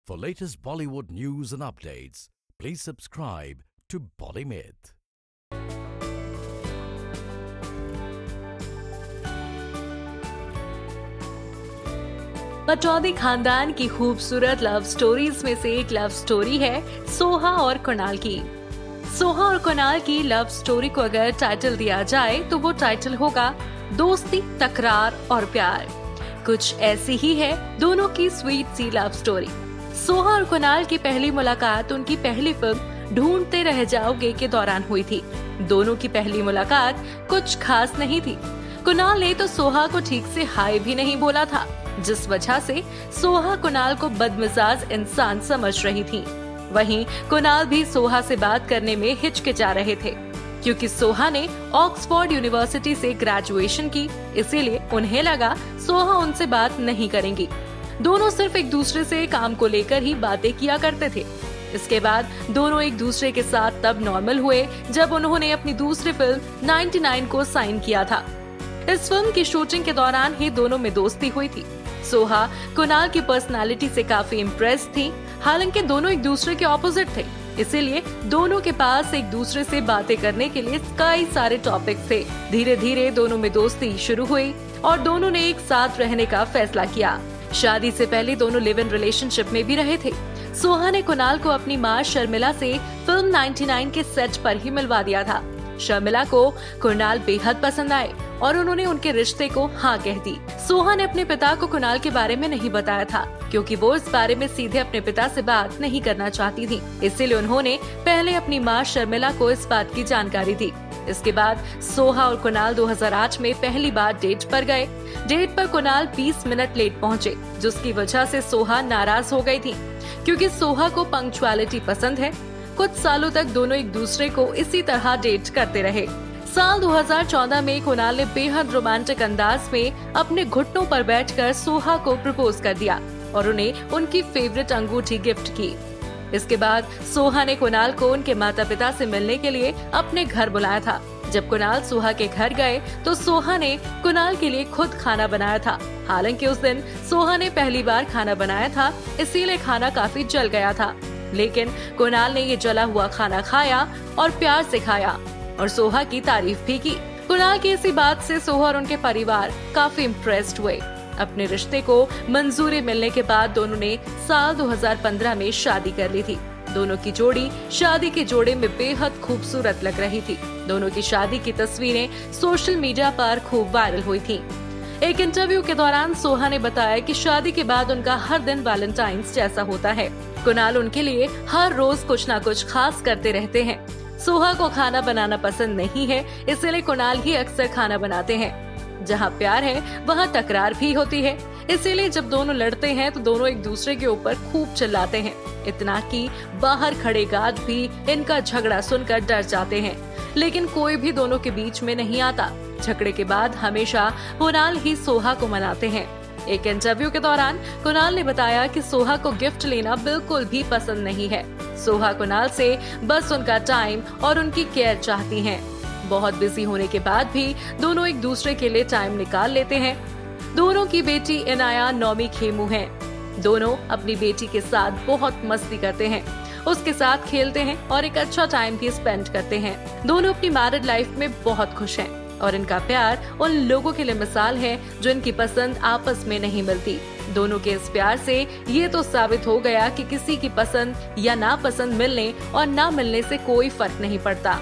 For latest Bollywood news and updates, please subscribe to Bollymyth. Pataudi खानदान की खूबसूरत love stories में से एक लव स्टोरी है सोहा और कुणाल की। सोहा और कुणाल की लव स्टोरी को अगर टाइटल दिया जाए तो वो टाइटल होगा दोस्ती, तकरार और प्यार। कुछ ऐसी ही है दोनों की स्वीट सी लव स्टोरी। सोहा और कुणाल की पहली मुलाकात उनकी पहली फिल्म ढूंढते रह जाओगे के दौरान हुई थी। दोनों की पहली मुलाकात कुछ खास नहीं थी। कुणाल ने तो सोहा को ठीक से हाय भी नहीं बोला था, जिस वजह से सोहा कुणाल को बदमिजाज इंसान समझ रही थी। वहीं कुणाल भी सोहा से बात करने में हिचकिचा रहे थे, क्योंकि सोहा ने ऑक्सफोर्ड यूनिवर्सिटी से ग्रेजुएशन की, इसीलिए उन्हें लगा सोहा उनसे बात नहीं करेंगी। दोनों सिर्फ एक दूसरे से काम को लेकर ही बातें किया करते थे। इसके बाद दोनों एक दूसरे के साथ तब नॉर्मल हुए जब उन्होंने अपनी दूसरी फिल्म 99 को साइन किया था। इस फिल्म की शूटिंग के दौरान ही दोनों में दोस्ती हुई थी। सोहा कुणाल की पर्सनालिटी से काफी इम्प्रेस थी। हालांकि दोनों एक दूसरे के ऑपोजिट थे, इसीलिए दोनों के पास एक दूसरे से बातें करने के लिए कई सारे टॉपिक्स थे। धीरे धीरे दोनों में दोस्ती शुरू हुई और दोनों ने एक साथ रहने का फैसला किया। शादी से पहले दोनों लिव इन रिलेशनशिप में भी रहे थे। सोहा ने कुणाल को अपनी माँ शर्मिला से फिल्म 99 के सेट पर ही मिलवा दिया था। शर्मिला को कुणाल बेहद पसंद आए और उन्होंने उनके रिश्ते को हाँ कह दी। सोहा ने अपने पिता को कुणाल के बारे में नहीं बताया था, क्योंकि वो इस बारे में सीधे अपने पिता से बात नहीं करना चाहती थी। इसलिए उन्होंने पहले अपनी माँ शर्मिला को इस बात की जानकारी दी। इसके बाद सोहा और कुणाल 2008 में पहली बार डेट पर गए। डेट पर कुणाल 20 मिनट लेट पहुँचे, जिसकी वजह से सोहा नाराज हो गई थी, क्योंकि सोहा को पंक्चुअलिटी पसंद है। कुछ सालों तक दोनों एक दूसरे को इसी तरह डेट करते रहे। साल 2014 में कुणाल ने बेहद रोमांटिक अंदाज में अपने घुटनों पर बैठकर सोहा को प्रपोज कर दिया और उन्हें उनकी फेवरेट अंगूठी गिफ्ट की। इसके बाद सोहा ने कुणाल को उनके माता पिता से मिलने के लिए अपने घर बुलाया था। जब कुणाल सोहा के घर गए तो सोहा ने कुणाल के लिए खुद खाना बनाया था। हालांकि उस दिन सोहा ने पहली बार खाना बनाया था, इसीलिए खाना काफी जल गया था। लेकिन कुणाल ने ये जला हुआ खाना खाया और प्यार से खाया और सोहा की तारीफ भी की। कुणाल की इसी बात से सोहा और उनके परिवार काफी इम्प्रेस्ड हुए। अपने रिश्ते को मंजूरी मिलने के बाद दोनों ने साल 2015 में शादी कर ली थी। दोनों की जोड़ी शादी के जोड़े में बेहद खूबसूरत लग रही थी। दोनों की शादी की तस्वीरें सोशल मीडिया पर खूब वायरल हुई थी। एक इंटरव्यू के दौरान सोहा ने बताया कि शादी के बाद उनका हर दिन वैलेंटाइंस जैसा होता है। कुणाल उनके लिए हर रोज कुछ न कुछ खास करते रहते हैं। सोहा को खाना बनाना पसंद नहीं है, इसलिए कुणाल ही अक्सर खाना बनाते हैं। जहाँ प्यार है वहाँ तकरार भी होती है, इसीलिए जब दोनों लड़ते हैं तो दोनों एक दूसरे के ऊपर खूब चिल्लाते हैं। इतना कि बाहर खड़े गार्ड भी इनका झगड़ा सुनकर डर जाते हैं, लेकिन कोई भी दोनों के बीच में नहीं आता। झगड़े के बाद हमेशा कुणाल ही सोहा को मनाते हैं। एक इंटरव्यू के दौरान कुणाल ने बताया कि सोहा को गिफ्ट लेना बिल्कुल भी पसंद नहीं है। सोहा कुणाल से बस उनका टाइम और उनकी केयर चाहती हैं। बहुत बिजी होने के बाद भी दोनों एक दूसरे के लिए टाइम निकाल लेते हैं। दोनों की बेटी इनाया नौमी खेमू है। दोनों अपनी बेटी के साथ बहुत मस्ती करते हैं, उसके साथ खेलते हैं और एक अच्छा टाइम भी स्पेंड करते हैं। दोनों अपनी मैरिड लाइफ में बहुत खुश हैं और इनका प्यार उन लोगों के लिए मिसाल है जो इनकी पसंद आपस में नहीं मिलती। दोनों के इस प्यार से ये तो साबित हो गया कि किसी की पसंद या नापसंद मिलने और ना मिलने से कोई फर्क नहीं पड़ता।